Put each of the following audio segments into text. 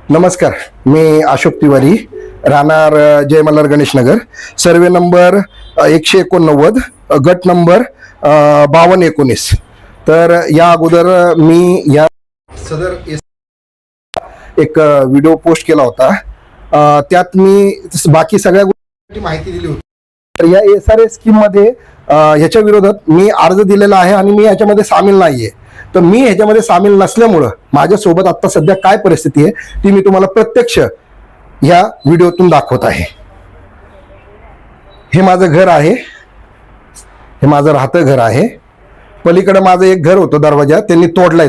नमस्कार, मी अशोक तिवारी, राहणार जय Malhar Ganesh Nagar, survey number 189, गट नंबर 5219. तर या अगोदर मी या सदर एक व्हिडिओ पोस्ट केला होता. त्यात मी बाकी सगळ्या गोष्टी माहिती दिली होती. तर या SRA स्कीम मध्ये ह्याच्या विरोधात मी अर्ज दिलेला आहे आणि मी ह्याच्यामध्ये सामील नाहीये. तर मी ह्याच्यामध्ये सामील नसल्यामुळं माझ्यासोबत आता सध्या काय परिस्थिती आहे ती मी तुम्हाला प्रत्यक्ष या व्हिडिओतून दाखवत आहे. हे माझं घर आहे, हे माझं राहतं घर आहे. पलीकडे माझं एक घर होतं दरवाजा, त्यांनी तोडलाय,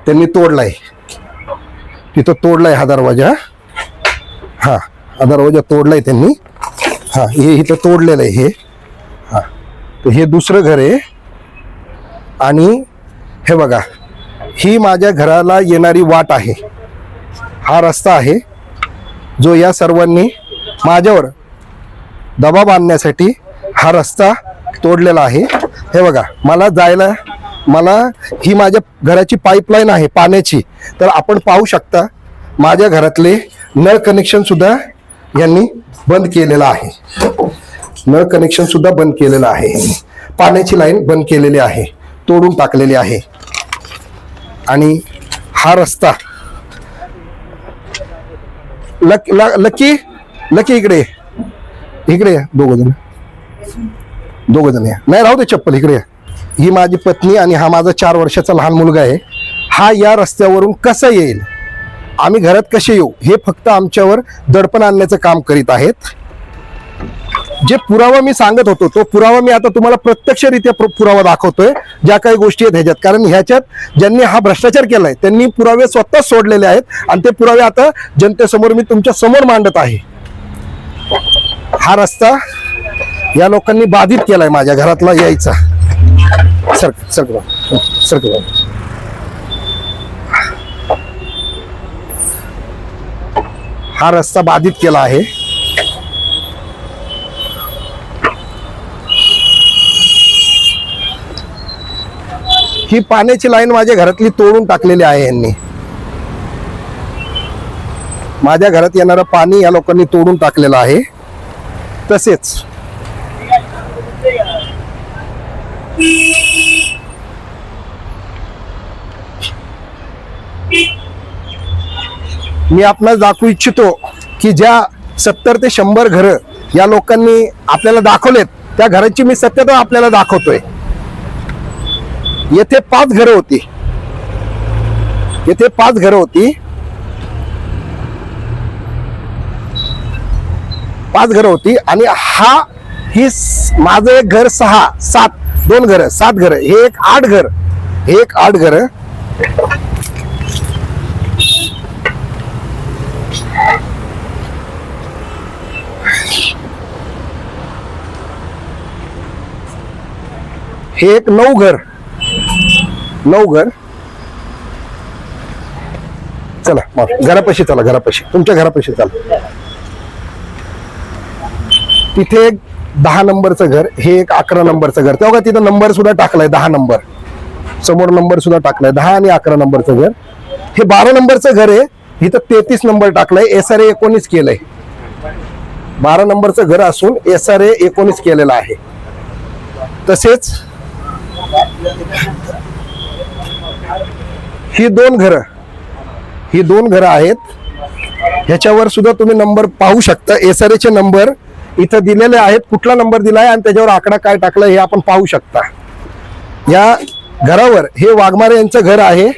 त्यांनी तोडलाय, तिथं तोडलाय हा दरवाजा. हा दरवाजा तोडलाय त्यांनी. हा हे इथं तोडलेलं आहे हे. हा तर हे दुसरं घर आहे. आणि हे बघा, ही माझ्या घराला येणारी वाट आहे. हा रस्ता आहे जो या सर्वांनी माझ्यावर दबाव आणण्यासाठी हा रस्ता तोडलेला आहे. हे बघा, मला ही माझ्या घराची पाईपलाईन आहे पाण्याची. तर आपण पाहू शकता माझ्या घरातले नळ कनेक्शन सुद्धा यांनी बंद केलेलं आहे. नळ कनेक्शन सुद्धा बंद केलेलं आहे. पाण्याची लाईन बंद केलेली आहे, तोडून टाकलेली आहे. आणि हा रस्ता लकी इकडे इकडे दोघ जण या. नाही, राहू दे चप्पल, इकडे. ही माझी पत्नी आणि हा माझा 4 वर्षाचा लहान मुलगा आहे. हा या रस्त्यावरून कसा येईल, आम्ही घरात कसे येऊ, हे फक्त आमच्यावर दडपण आणण्याचं काम करीत आहेत. जे पुरावा मी सांगत होतो तो पुरावा मी आता तुम्हाला प्रत्यक्षरित्या पुरावा दाखवतोय. ज्या काही गोष्टी आहेत ह्याच्यात, कारण ह्याच्यात ज्यांनी हा भ्रष्टाचार केलाय त्यांनी पुरावे स्वतः सोडलेले आहेत आणि ते पुरावे आता जनतेसमोर मी तुमच्या समोर मांडत आहे. हा रस्ता या लोकांनी बाधित केलाय माझ्या घरातला यायचा. सरक हा रस्ता बाधित केला आहे. ही पाण्याची लाईन माझ्या घरातली तोडून टाकलेली आहे यांनी. माझ्या घरात येणारं पाणी या लोकांनी तोडून टाकलेलं आहे. तसेच मी आपणास दाखवू इच्छितो की ज्या 70 ते 100 घरं या लोकांनी आपल्याला दाखवलेत त्या घराची मी सत्यता आपल्याला दाखवतोय. येथे 5 घरं होती, येथे 5 घरं होती, 5 घरं होती. आणि ही माझं एक घर 6, 7, 2 घरं, 7 घरं, हे एक 8 घर, हे एक 8 घरं. हे एक 9 घर, 9 घर. चला घरापाशी चला, घरापाशी, तुमच्या घरापाशी चला. तिथे एक 10 नंबरचं घर, हे एक 11 नंबरचं घर. तेव्हा तिथं नंबर सुद्धा टाकलाय, 10 नंबर समोर नंबर सुद्धा टाकलाय, 10 आणि 11 नंबरचं घर. हे 12 नंबरचं घर आहे, इथं 33 नंबर टाकलाय, SRA 19 केलंय. 12 नंबरचं घर असून SRA 19 केलेलं आहे. तसेच ही 2 घरं आहेत. ह्याच्यावर सुद्धा तुम्ही नंबर पाहू शकता. SRA चे नंबर इथं दिलेले आहेत, कुठला नंबर दिलाय आणि त्याच्यावर आकडा काय टाकलाय हे आपण पाहू शकता. या घरावर हे वाघमारे यांचं घर आहे.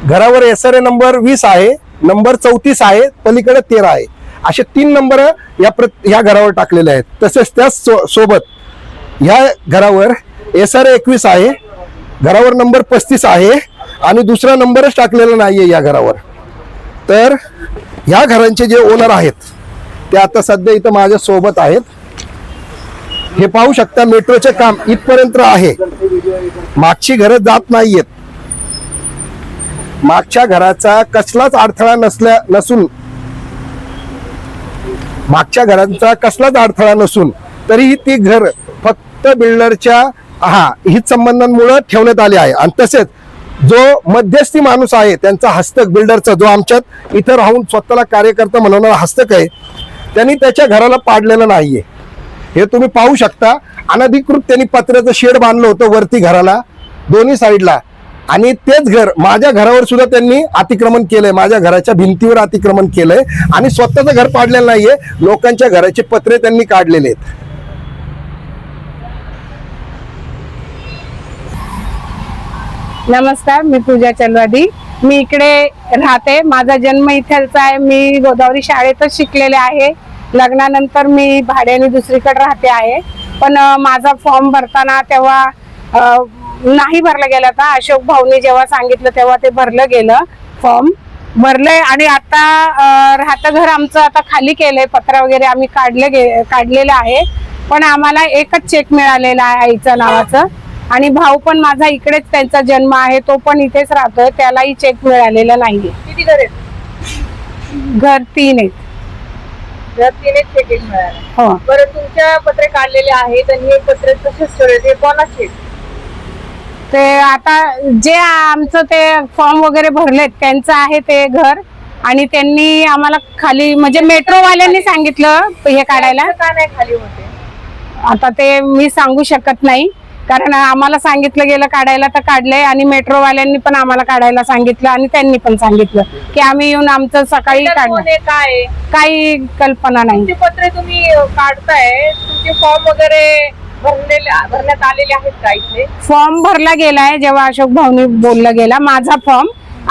घरावर SRA नंबर 20 आहे, नंबर 34 आहे, पलीकडे 13 आहे. असे 3 नंबर या घरावर टाकलेले आहेत. तसेच त्या सोबत या घरावर SRA 21 आहे, घरावर नंबर 35 आहे आणि दुसरा नंबरच टाकलेला नाहीये या घरावर. तर या घरांचे जे ओनर आहेत ते आता सध्या इथं माझ्या सोबत आहेत. हे पाहू शकता, मेट्रोचे काम इथपर्यंत आहे, मागची घरं जात नाहीयेत. मागच्या घराचा कसलाच अडथळा नसून तरीही ती घर फक्त बिल्डरच्या हित संबंधांमुळे ठेवण्यात आली आहे. आणि तसेच जो मध्यस्थी माणूस आहे त्यांचा हस्तक बिल्डरचा जो आमच्यात इथं राहून स्वतःला कार्यकर्ता म्हणवणारा हस्तक आहे, त्यांनी त्याच्या घराला पाडलेलं नाहीये. हे तुम्ही पाहू शकता. अनधिकृत त्यांनी पत्र्याचं शेड बांधलं होतं वरती घराला दोन्ही साईडला, आणि तेच घर माझ्या घरावर सुद्धा त्यांनी अतिक्रमण केलंय, माझ्या घराच्या भिंतीवर अतिक्रमण केलंय आणि स्वतःचं घर पाडलेलं नाहीये, लोकांच्या घराचे पत्रे त्यांनी काढलेले आहेत. नमस्कार, मी पूजा चलवादी. मी इकडे राहते. माझा जन्म इथलचा आहे. मी गोदावरी शाळेतच शिकलेले आहे. लग्नानंतर मी भाड्याने दुसरीकडे राहते आहे. पण माझा फॉर्म भरताना तेव्हा नाही भरला गेला होता. अशोक भाऊनी जेव्हा सांगितलं तेव्हा ते भरलं गेलं, फॉर्म भरलंय. आणि आता राहतं घर आमचं आता खाली केलंय, पत्र वगैरे आम्ही काढलेलं आहे. पण आम्हाला एकच चेक मिळालेला आहे आईच्या नावाचं, आणि भाऊ पण माझा इकडेच त्यांचा जन्म आहे, तो पण इथेच राहतोय, त्यालाही चेक मिळालेला नाहीये. किती घर आहेत? घर 3 आहेत. घर 3 चेक मिळाले. हो. बरं, तुमच्या पत्रे काढलेले आहेत आणि हे पत्रे तसेच ठेवले, ते कोणाचे? ते आता जे आमचं ते फॉर्म वगैरे भरलेत त्यांचं आहे ते घर, आणि त्यांनी आम्हाला खाली म्हणजे मेट्रोवाल्यांनी सांगितलं हे काढायला. का नाही खाली होते? आता ते मी सांगू शकत नाही, कारण आम्हाला सांगितलं गेलं काढायला तर काढलंय, आणि मेट्रोवाल्यांनी पण आम्हाला काढायला सांगितलं आणि त्यांनी पण सांगितलं की आम्ही येऊन आमचं सकाळी काढलं. काय काही कल्पना नाही. तुमचे पत्रे तुम्ही काढताय, तुमचे फॉर्म वगैरे भरण्यात आलेले आहेत का इथे? फॉर्म भरला गेलाय जेव्हा अशोक भाऊनी बोललं गेला. माझा फॉर्म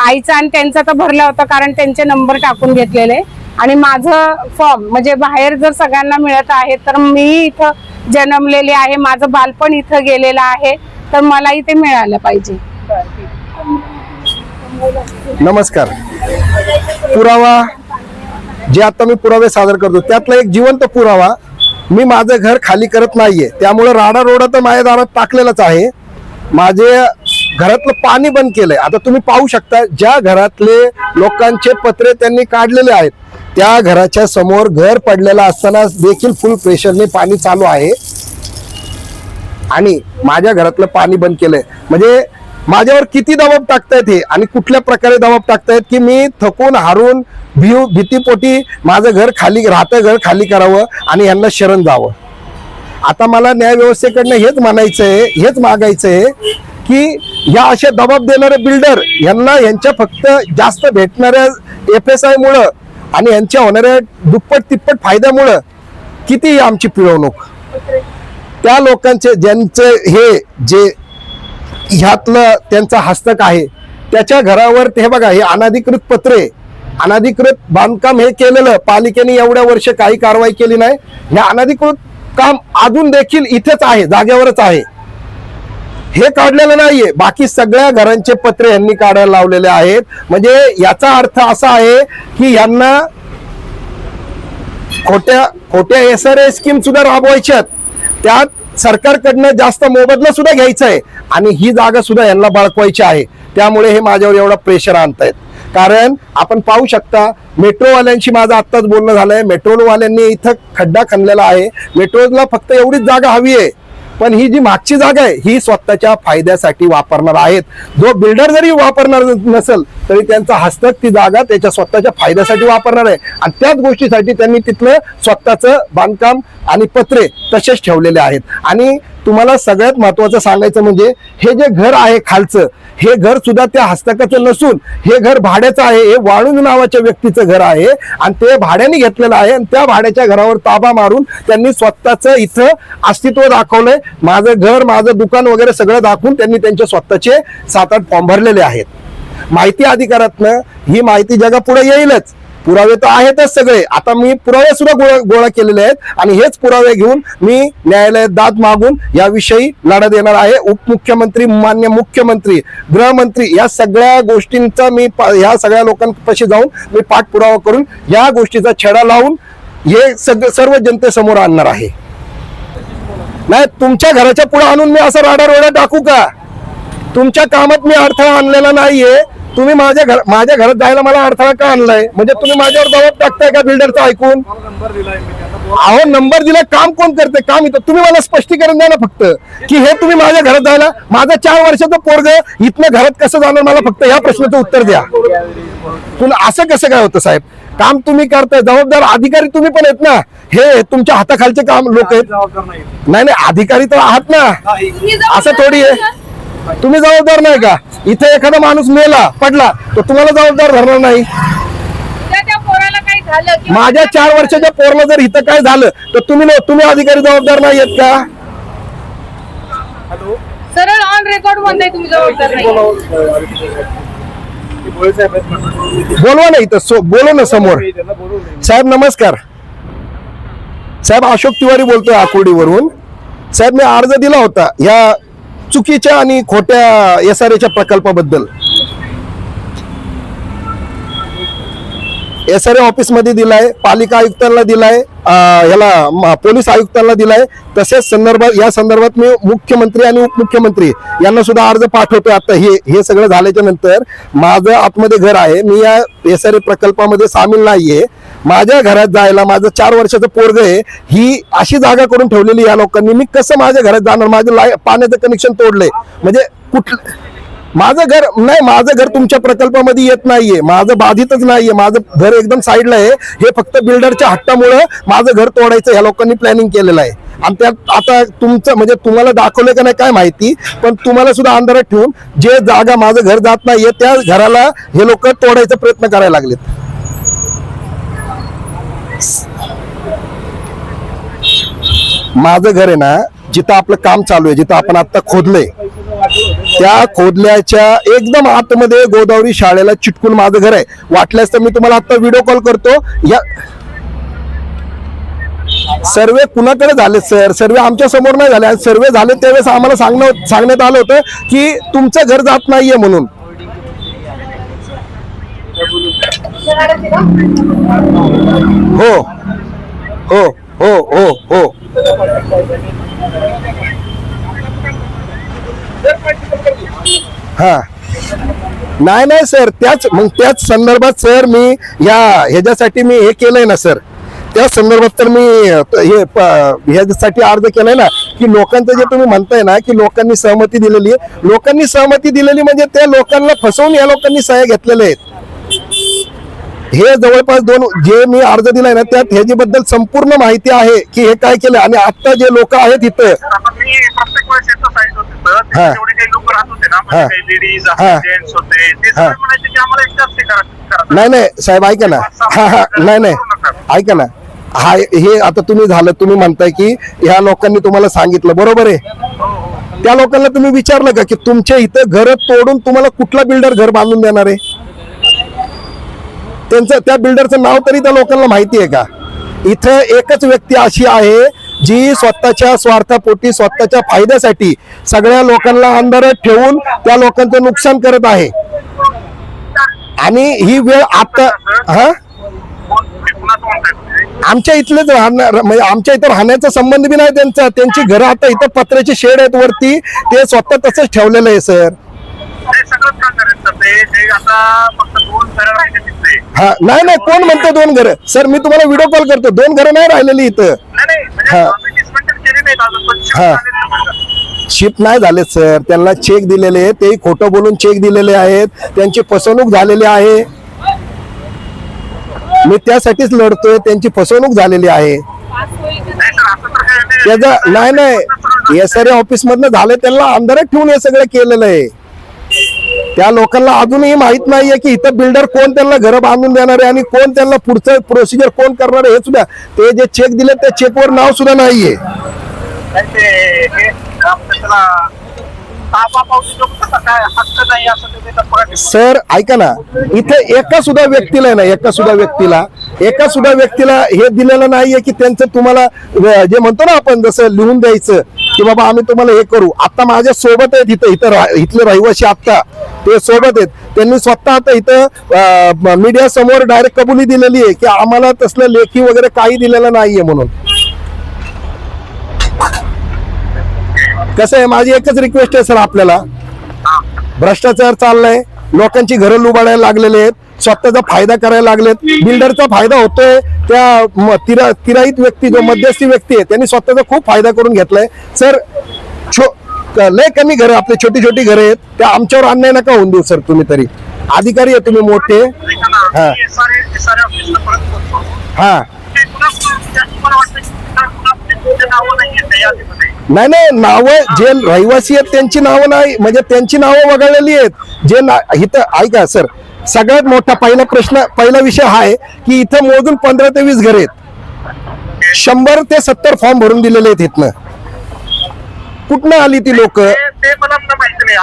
आईचा आणि त्यांचा तर भरला होता, कारण त्यांचे नंबर टाकून घेतलेले. आणि माझं फॉर्म म्हणजे बाहेर जर सगळ्यांना मिळत आहे तर मी इथं जन्मलेले आहे, माझं बालपण इथं गेलेलं आहे, तर मलाही ते मिळालं पाहिजे. नमस्कार. पुरावा जे आता मी पुरावे सादर करतो त्यातला एक जिवंत पुरावा, मी माझं घर खाली करत नाहीये, त्यामुळे राडा रोडा तर माझ्या दारात टाकलेलाच आहे. माझे घरातलं पाणी बंद केलंय. आता तुम्ही पाहू शकता, ज्या घरातले लोकांचे पत्रे त्यांनी काढलेले आहेत त्या घराच्या समोर घर पडलेलं असताना देखील फुल प्रेशरने पाणी चालू आहे, आणि माझ्या घरातलं पाणी बंद केलंय. म्हणजे माझ्यावर किती दबाव टाकतायत हे, आणि कुठल्या प्रकारे दबाव टाकतायत की मी थकून हारून भीतीपोटी माझं घर खाली करावं आणि यांना शरण जावं. आता मला न्याय व्यवस्थेकडनं हेच म्हणायचंय, हेच मागायचंय की ह्या असे दबाव देणारे बिल्डर यांच्या फक्त जास्त भेटणाऱ्या FSI मुळे आणि यांच्या होणाऱ्या दुप्पट तिप्पट फायद्यामुळं किती आमची पिळवणूक, त्या लोकांचे ज्यांचे हे जे ह्यातलं त्यांचा हस्तक आहे त्याच्या घरावर ते बघा, हे अनधिकृत पत्रे, अनधिकृत बांधकाम हे केलेलं पालिकेने एवढ्या वर्ष काही कारवाई केली नाही. हे अनधिकृत काम अजून देखील इथेच आहे, जागेवरच आहे, हे काढलेलं नाहीये. बाकी सगळ्या घरांचे पत्रे यांनी काढायला लावलेले आहेत. म्हणजे याचा अर्थ असा आहे की यांना खोट्या SRA स्कीम सुद्धा राबवायच्यात, त्यात सरकारकडनं जास्त मोबदला सुद्धा घ्यायचा आहे, आणि ही जागा सुद्धा यांना बाळगवायची आहे. त्यामुळे हे माझ्यावर एवढा प्रेशर आणतायत. कारण आपण पाहू शकता, मेट्रोवाल्यांशी माझं आत्ताच बोलणं झालंय. मेट्रोवाल्यांनी इथं खड्डा खणलेला आहे. मेट्रोला फक्त एवढीच जागा हवी आहे, पण ही जी मागची जागा आहे ही स्वतःच्या फायद्यासाठी वापरणार आहेत. जो बिल्डर जरी वापरणार नसेल तरी त्यांचा हस्तक ती जागा त्याच्या स्वतःच्या फायद्यासाठी वापरणार आहे, आणि त्याच गोष्टीसाठी त्यांनी तिथलं स्वतःचं बांधकाम आणि पत्रे तसेच ठेवलेले आहेत. आणि तुम्हाला सगळ्यात महत्वाचं सांगायचं म्हणजे हे जे घर आहे खालचं, हे घर सुद्धा त्या हस्तकाचं नसून हे घर भाड्याचं आहे. हे वाळूंज नावाच्या व्यक्तीचं घर आहे, आणि ते भाड्याने घेतलेलं आहे, आणि त्या भाड्याच्या घरावर ताबा मारून त्यांनी स्वतःचं इथं अस्तित्व दाखवलंय. माझं घर, माझं दुकान वगैरे सगळं दाखवून त्यांनी त्यांचे स्वतःचे 7-8 फॉर्म भरलेले आहेत. माहिती अधिकारातनं ही माहिती जगापुढे येईलच. पुरावे तर आहेतच सगळे. आता मी पुरावे सुद्धा गोळा केलेले आहेत, आणि हेच पुरावे घेऊन मी न्यायालयात दाद मागून याविषयी लढा देणार आहे. उपमुख्यमंत्री, मान्य मुख्यमंत्री, गृहमंत्री या सगळ्या गोष्टींचा मी ह्या सगळ्या लोकांपाशी जाऊन मी पाठपुरावा करून या गोष्टीचा छडा लावून हे सर्व जनतेसमोर आणणार आहे. नाही, तुमच्या घराच्या पुढे आणून मी असं राडा रोडा टाकू का? तुमच्या कामात मी अडथळा आणलेला नाहीये. तुम्ही माझ्या घरात जायला मला अडथळा का आणलाय? म्हणजे तुम्ही माझ्यावर जबाब टाकताय का बिल्डरचा ऐकून? अहो नंबर दिला, काम कोण करते? काम इथं तुम्ही मला स्पष्टीकरण द्या ना फक्त, की हे तुम्ही माझ्या घरात जायला, माझा 4 वर्षाचं पोरग इथनं घरात कसं जाणार, मला फक्त या प्रश्नाचं उत्तर द्या. पुन्हा असं कसं काय होतं साहेब? काम तुम्ही करताय, जबाबदार अधिकारी तुम्ही पण आहेत ना, हे तुमच्या हाताखालचे काम लोक आहेत. नाही नाही, अधिकारी तर आहात ना, असं थोडी आहे. तुम्ही जबाबदार नाही का? इथे एखादा माणूस मेला पडला तर तुम्हाला जबाबदार धरणार नाही? उद्या त्या पोराला काही झालं किंवा माझ्या 4 वर्षाच्या पोरला जर इथं काय झालं तर तुम्ही अधिकारी जबाबदार नाही आहेत का? सरळ ऑन रेकॉर्ड म्हणताय तुम्ही जबाबदार नाही. बोलवा ना इथं, बोलव ना समोर. साहेब नमस्कार. साहेब अशोक तिवारी बोलतोय आकुर्डीवरून. साहेब मी अर्ज दिला होता या चुकीच्या आणि खोट्या SRA प्रकल्पाबद्दल. SRA ऑफिस मध्ये दिलाय, पालिका आयुक्तांना दिलाय, पोलीस आयुक्तांना दिलाय. तसेच या संदर्भात मी मुख्यमंत्री आणि उपमुख्यमंत्री यांना सुद्धा अर्ज पाठवतोय. आता हे सगळं झाल्याच्या नंतर माझं आतमध्ये घर आहे, मी या SRA प्रकल्पामध्ये सामील नाहीये. माझ्या घरात जायला माझं 4 वर्षाचं पोरग आहे, ही अशी जागा करून ठेवलेली या लोकांनी. मी कसं माझ्या घरात जाणार? माझं पाण्याचं कनेक्शन तोडलंय. म्हणजे माझं घर तुमच्या प्रकल्पामध्ये येत नाहीये, माझं बाधितच नाहीये, माझं घर एकदम साईडला आहे. हे फक्त बिल्डरच्या हट्टामुळे माझं घर तोडायचं ह्या लोकांनी प्लॅनिंग केलेलं आहे. आणि त्यात आता तुमचं म्हणजे तुम्हाला दाखवलं का नाही काय माहिती, पण तुम्हाला सुद्धा अंधारात ठेवून जे जागा माझं घर जात नाहीये त्या घराला हे लोक तोडायचा प्रयत्न करायला लागलेत. माझं घर आहे ना, जिथं आपलं काम चालू आहे, जिथं आपण आता खोदलंय त्या खोदल्याच्या एकदम आतमध्ये गोदावरी शाळेला चिटकून माझं घर आहे. वाटल्यास तर मी तुम्हाला आता व्हिडिओ कॉल करतो. या सर्वे कुणाकडे झाले सर? सर्वे आमच्या समोर नाही झाले. सर्वे झाले त्यावेळेस आम्हाला सांगण्यात आलं होतं की तुमचं घर जात नाहीये म्हणून. हो हो हो हो हो हा नाही सर, त्याच संदर्भात सर मी ह्याच्यासाठी मी हे केलंय ना सर, त्याच संदर्भात तर मी ह्याच्यासाठी अर्ज केलाय ना, की लोकांचं जे तुम्ही म्हणताय ना की लोकांनी सहमती दिलेली आहे, लोकांनी सहमती दिलेली म्हणजे त्या लोकांना फसवून या लोकांनी सह्या घेतलेल्या आहेत. हे जवळपास जे मी अर्ज दिलाय ना त्यात ह्याच्याबद्दल संपूर्ण माहिती आहे की हे काय केलं. आणि आता जे लोक आहेत इथं नाही साहेब ऐका ना, नाही ऐका ना, हे आता तुम्ही म्हणताय की ह्या लोकांनी तुम्हाला सांगितलं, बरोबर आहे. त्या लोकांना तुम्ही विचारलं का की तुमच्या इथं घर तोडून तुम्हाला कुठला बिल्डर घर बांधून देणार आहे? त्या बिल्डरचं नाव तरी त्या लोकांना माहिती आहे का? इथं एकच व्यक्ती अशी आहे जी स्वतःच्या स्वार्थापोटी, स्वतःच्या फायद्यासाठी सगळ्या लोकांना अंधारात ठेवून त्या लोकांचं नुकसान करत आहे. आणि ही वेळ आता आमच्या इथलेच राहणार, म्हणजे आमच्या इथं राहण्याचा संबंध बी नाही त्यांचा. त्यांची घरं आता इथं पत्र्याचे शेड आहेत वरती, ते स्वतः तसंच ठेवलेलं आहे सर. हा नाही कोण म्हणतो 2 घरं? सर मी तुम्हाला व्हिडिओ कॉल करतो, 2 घरं नाही राहिलेली इथं. हा शिफ्ट नाही झाले सर, त्यांना चेक दिलेले, ते खोटं बोलून चेक दिलेले आहेत, त्यांची फसवणूक झालेली आहे. मी त्यासाठीच लढतोय, त्यांची फसवणूक झालेली आहे. त्याचा नाही SRA ऑफिस मधनं झालं, त्यांना अंधारात ठेवून हे सगळं केलेलं आहे. त्या लोकांना अजूनही माहित नाहीये की इथं बिल्डर कोण त्यांना घर बांधून देणार आहे आणि कोण त्यांना पुढचं प्रोसिजर कोण करणार आहे हे सुद्धा. ते जे चेक दिले त्या चेकवर नाव सुद्धा नाहीये. सर ऐका ना, इथे एका सुद्धा व्यक्तीला हे दिलेलं नाहीये की त्यांचं तुम्हाला जे म्हणतो ना आपण जसं लिहून द्यायचं की बाबा आम्ही तुम्हाला हे करू. आता माझ्या सोबत आहेत इथले रहिवासी, आता ते सोबत आहेत. त्यांनी स्वतः आता इथं मीडिया समोर डायरेक्ट कबुली दिलेली आहे की आम्हाला तसलं लेखी वगैरे काही दिलेलं नाहीये म्हणून. कसं आहे, माझी एकच रिक्वेस्ट आहे सर, आपल्याला भ्रष्टाचार चाललाय, लोकांची घरं लुबाडायला लागलेले आहेत, स्वतःचा फायदा करायला लागलेत. बिल्डरचा फायदा होतोय, त्या तिराईत व्यक्ती जो मध्यस्थी व्यक्ती आहे त्यांनी स्वतःचा खूप फायदा करून घेतलाय. सर लय कमी घरं, आपले छोटी छोटी घरं आहेत, त्या आमच्यावर अन्याय नका होऊन देऊ सर. तुम्ही तरी अधिकारी आहे, तुम्ही मोठे. हा हा नाही नाही, नावं जे रहिवासी आहेत त्यांची नावं नाही, म्हणजे त्यांची नावं वगळलेली आहेत. जे इथं ऐका सर, सगळ्यात मोठा पहिला विषय हा आहे की इथं मोजून 15 ते 20 घर आहेत. 100 ते 70 फॉर्म भरून दिलेले आहेत. इथनं कुठनं आली ती लोक?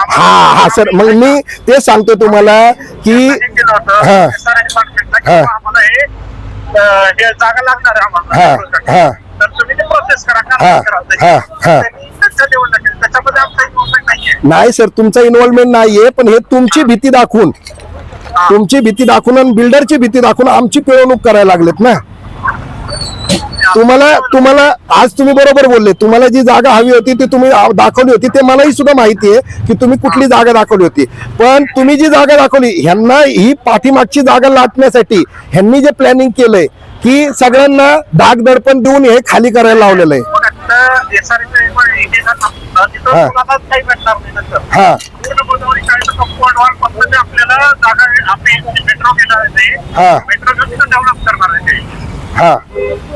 हा हा सर, मग मी ते सांगतो तुम्हाला की हा हा जागा लागणार आहे हा आम्हाला, हा तर तुम्ही ते प्रोसेस करा. हा हा हा त्याच्यामध्ये आमचा इन्व्हॉल्वमेंट नाहीये. नाही सर, तुमचा इन्व्हॉल्वमेंट नाहीये, पण हे तुमची भीती दाखवून आणि बिल्डरची भीती दाखवून आमची पिळवणूक करायला लागलेत ना. तुम्हाला आज तुम्ही बरोबर बोलले, तुम्हाला जी जागा हवी होती ती तुम्ही दाखवली होती, ते मलाही सुद्धा माहिती आहे की तुम्ही कुठली जागा दाखवली होती. पण तुम्ही जी जागा दाखवली, ह्यांना ही पाठीमागची जागा लाटण्यासाठी ह्यांनी जे प्लॅनिंग केलंय की सगळ्यांना धाक दडपण देऊन हे खाली करायला लावलेलं आहे. हा आपल्याला जागा मेट्रो घेणार आहे, हा मेट्रो घेऊन डेव्हलप करणार आहे. हा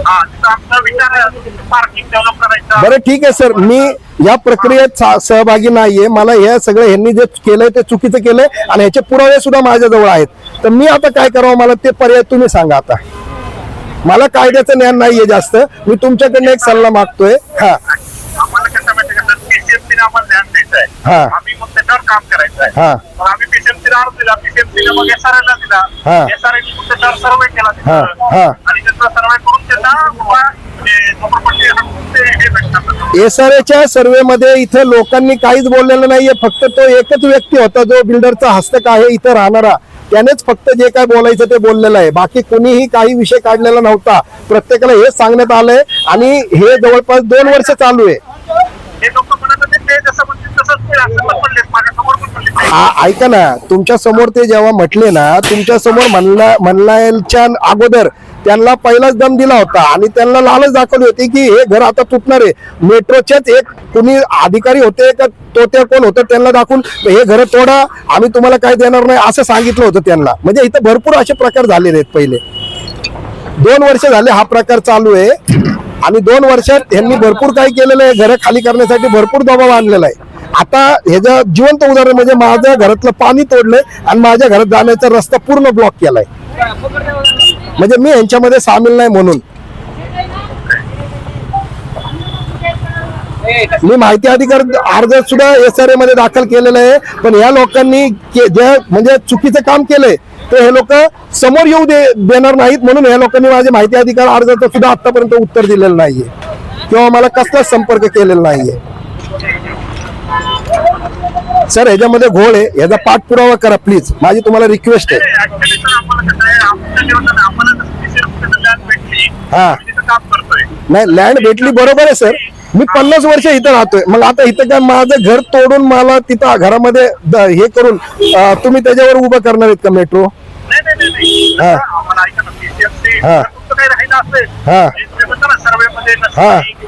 आमचा विचार आहे पार्किंग डेव्हलप करायचा. बरं ठीक आहे सर, मी या प्रक्रियेत सहभागी नाहीये. मला हे सगळं ह्यांनी जे केलंय ते चुकीचं केलंय आणि ह्याचे पुरावे सुद्धा माझ्याजवळ आहेत. तर मी आता काय करावं, मला ते पर्याय तुम्ही सांगा. आता मला कायद्याचं ज्ञान नाहीये जास्त, मी तुमच्याकडनं एक सल्ला मागतोय. हा आम्हाला कसं माहिती का, पीसीएमसी आम्हाला ध्यान द्यायचं आहे. हा आम्ही मग त्याच्यावर काम करायचं आहे. हा मग आम्ही पीसीएमसीला अर्ज दिला, पीसीएमसीला मग एसआरएला दिला, हा. एसआरएने मग त्याच्यावर सर्वे केला हा. तिथं. हा. आणि त्याचा सर्वे करून त्याचा एसआरएच्या सर्वे मध्ये इथं लोकांनी काहीच बोललेलं नाहीये. फक्त तो एकच व्यक्ती होता जो बिल्डरचा हस्तक आहे इथं राहणारा, त्यानेच फक्त जे काय बोलायचं ते बोललेलं आहे. बाकी कोणीही काही विषय काढलेला नव्हता. प्रत्येकाला हेच सांगण्यात आलंय आणि हे जवळपास 2 वर्ष चालू आहे. हे लोक म्हणत होते ते जसं म्हणतील तसंच ते असं पण पडले, माझ्यासमोर पण पडले. हा ऐका ना, तुमच्या समोर ते जेव्हा म्हटले ना, तुमच्या समोर म्हणण्याच्या अगोदर त्यांना पहिलाच दम दिला होता आणि त्यांना लालच दाखवली होती की हे घर आता तुटणार आहे. मेट्रोच्याच एक कुणी अधिकारी होते का तो कोण होतं, त्यांना दाखवून हे घर तोडा, आम्ही तुम्हाला काय देणार नाही असं सांगितलं होतं त्यांना. म्हणजे इथं भरपूर असे प्रकार झालेले आहेत. पहिले 2 वर्ष झाले हा प्रकार चालू आहे आणि 2 वर्षात यांनी भरपूर काही केलेलं आहे. घरं खाली करण्यासाठी भरपूर दबाव आणलेला आहे. आता ह्याचं जिवंत उदाहरण म्हणजे माझ्या घरातलं पाणी तोडलंय आणि माझ्या घरात जाण्याचा रस्ता पूर्ण ब्लॉक केलाय. म्हणजे मी यांच्यामध्ये सामील नाही म्हणून. मी माहिती अधिकार अर्ज सुद्धा एसआरए मध्ये दाखल केलेला आहे. पण या लोकांनी जे म्हणजे चुकीचं काम केलंय ते हे लोक समोर येऊ देणार नाहीत, म्हणून या लोकांनी माझ्या माहिती अधिकार अर्जाचं सुद्धा आतापर्यंत उत्तर दिलेलं नाहीये किंवा मला कसलाच संपर्क केलेला नाहीये. सर ह्याच्यामध्ये घोळ आहे, ह्याचा पाठपुरावा करा प्लीज, माझी तुम्हाला रिक्वेस्ट आहे. हा नाही, लँड भेटली बरोबर आहे सर, मी 50 वर्ष इथं राहतोय. मग आता इथं काय माझं घर तोडून मला तिथं घरामध्ये हे करून तुम्ही त्याच्यावर उभं करणार आहेत का मेट्रो? हा हा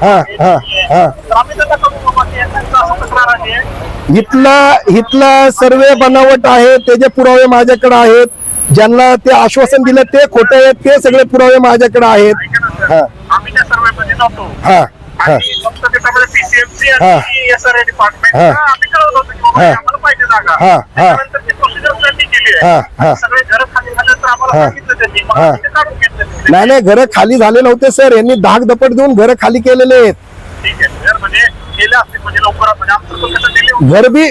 हा हा हा हा इथला सर्वे बनावट आहे, त्याचे पुरावे माझ्याकडे आहेत. ज्यांना ते आश्वासन दिलं ते खोटे आहेत, ते सगळे पुरावे माझ्याकडे आहेत. हा आम्ही त्या सर्वेमध्ये नव्हतो. हा हा फक्त त्याच्यामध्ये पीसीएमसी हा. आणि एसआरए डिपार्टमेंट हा. आम्ही कळवलं होतं की बाबा हा. आम्हाला पाहिजे जागा. हा. हा. त्याच्यानंतर ती प्रोसिजर त्यांनी केली हा. आहे. हा. सगळे घर खाली झाल्यानंतर आम्हाला हा. सांगितलं त्यांनी, मग हा. आम्ही ते काढून घेतलं. नाही नाही, घरं खाली झाले नव्हते सर, यांनी धाक दपट देऊन घरं खाली केलेले आहेत. ठीक आहे, घर म्हणजे केले असतील म्हणजे लवकरात म्हणजे आमचं पण कसं दिले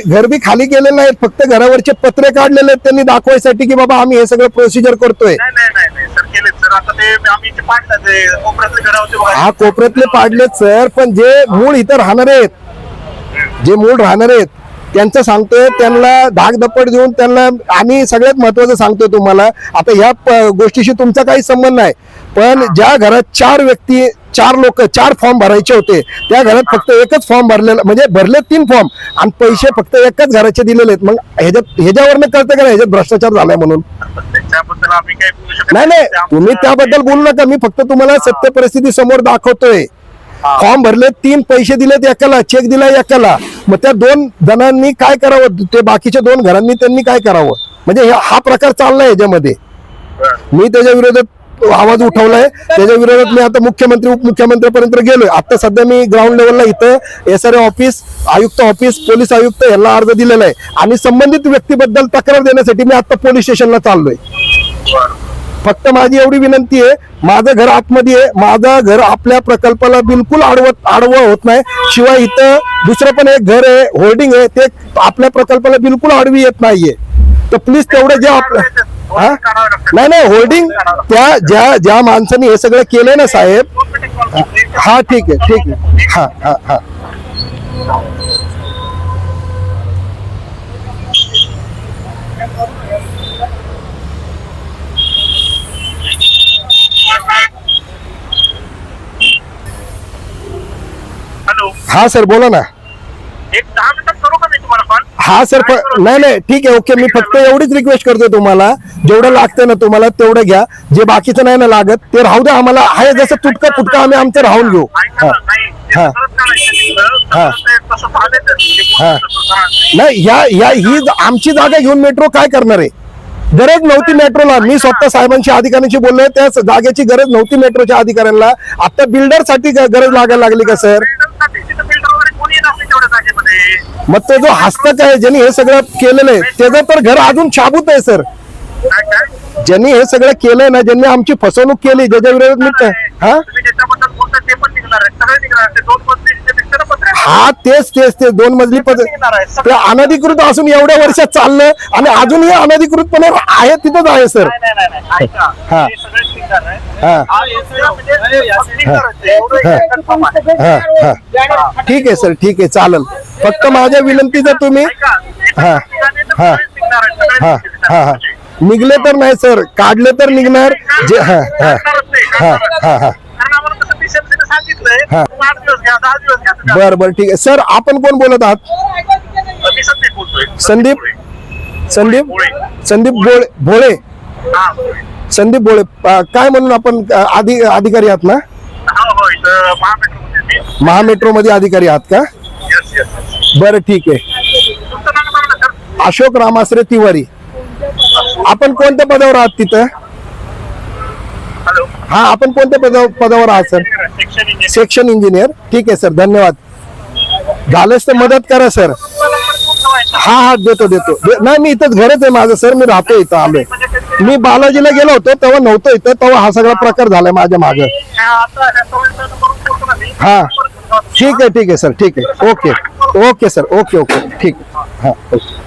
घरबी खाली केलेले नाहीत, फक्त घरावरचे पत्रे काढलेले आहेत त्यांनी दाखवायसाठी की बाबा आम्ही हे सगळं प्रोसिजर करतोय. नाही सर केले सर. आता ते आम्ही ते पाडलं ते कोपऱ्यातले घर होते बघा. हा कोपऱ्यातले पाडलेत सर, पण जे मूळ इथं राहणार आहेत, जे मूळ राहणार आहेत त्यांचं सांगतोय, त्यांना धाक दपट देऊन त्यांना. आणि सगळ्यात महत्वाचं सांगतोय तुम्हाला, आता ह्या गोष्टीशी तुमचा काही संबंध नाही, पण ज्या घरात 4 व्यक्ती चार फॉर्म भरायचे होते, त्या घरात फक्त एकच फॉर्म भरलेला, म्हणजे भरले 3 फॉर्म आणि पैसे फक्त एकाच घराचे दिलेले आहेत. मग ह्याच्यावरनं कळतं का नाही ह्याच्यात भ्रष्टाचार झालाय म्हणून? त्याच्याबद्दल आम्ही काही बोलू शकत नाही तुम्ही त्याबद्दल बोलू नका, मी फक्त तुम्हाला सत्य परिस्थिती समोर दाखवतोय. फॉर्म भरले 3, पैसे दिलेत एकाला, चेक दिला एकाला. मग त्या 2 जणांनी काय करावं, ते बाकीच्या 2 घरांनी त्यांनी काय करावं? म्हणजे हा प्रकार चाललाय याच्यामध्ये. मी त्याच्या विरोधात आवाज उठवलाय, त्याच्या विरोधात मी आता मुख्यमंत्री उपमुख्यमंत्र्यांपर्यंत गेलोय. आता सध्या मी ग्राउंड लेवलला इथं SRA ऑफिस, आयुक्त ऑफिस, पोलीस आयुक्त यांना अर्ज दिलेला आहे आणि संबंधित व्यक्तीबद्दल तक्रार देण्यासाठी मी आता पोलीस स्टेशनला चाललोय. फक्त माझी एवढी विनंती आहे, माझं घर आतमध्ये आहे, माझं घर आपल्या प्रकल्पाला बिलकुल आडवं होत नाही. शिवाय इथं दुसरं पण एक घर आहे, होल्डिंग आहे, ते आपल्या प्रकल्पाला बिलकुल आडवी येत नाहीये. तर प्लीज तेवढं जे आपलं नाही होल्डिंग, त्या ज्या माणसाने हे सगळं केलंय ना साहेब. हा ठीक आहे. हा हॅलो, हा सर बोला ना. एक 10 मिनिटात करू का मी तुम्हाला कॉल? हा सर नाही ठीक आहे, ओके. मी फक्त एवढीच रिक्वेस्ट करतोय तुम्हाला, जेवढं लागतं ना तुम्हाला तेवढं घ्या, जे बाकीचं नाही ना लागत ते राहू द्या. आम्हाला आहे जसं तुटका फुटका आम्ही आमचं राहून घेऊ. हा नाही ही आमची जागा घेऊन मेट्रो काय करणार आहे? गरज नव्हती मेट्रोला. मी स्वतः साहेबांशी अधिकाऱ्यांशी बोललोय, त्या जागेची गरज नव्हती मेट्रोच्या अधिकाऱ्यांना. आता बिल्डर साठी गरज लागायला लागली का सर? मग तो जो हस्तक आहे, ज्यांनी हे सगळं केलेलं आहे, त्याचं तर घर अजून शाबूत आहे सर. ज्यांनी हे सगळं केलंय ना, ज्यांनी आमची फसवणूक केली, ज्याच्या विरोधात मी हा तेच 2 मजली ते अनधिकृत असून एवढ्या वर्षात चाललं आणि अजूनही अनधिकृतपणे आहे तिथंच आहे सर. ठीक आहे सर, ठीक आहे, चालेल. फक्त माझ्या विनंतीचं तुम्ही निघले तर नाही सर, काढले तर निघणार. जे बर ठीक आहे सर. आपण कोण बोलत आहात? संदीप भोळे. संदीप भोळे काय म्हणून आपण अधिकारी आहात ना? महामेट्रो मध्ये अधिकारी आहात का? बरं ठीक आहे. अशोक रामाश्रे तिवारी. आपण कोणत्या पदावर आहात तिथं? हा, आपण कोणत्या पदावर आहात सर? Section engineer. ठीक आहे सर, धन्यवाद. झालंच तर मदत करा सर. हा देतो. नाही मी इथंच घरच आहे माझं सर, मी राहतो इथं. आलोय मी बालाजीला गेलो होतो तेव्हा नव्हतो इथं, तेव्हा हा सगळा प्रकार झालाय माझ्या मागे. हा ठीक आहे सर, ठीक आहे. ओके सर, ओके ठीक. हा ओके.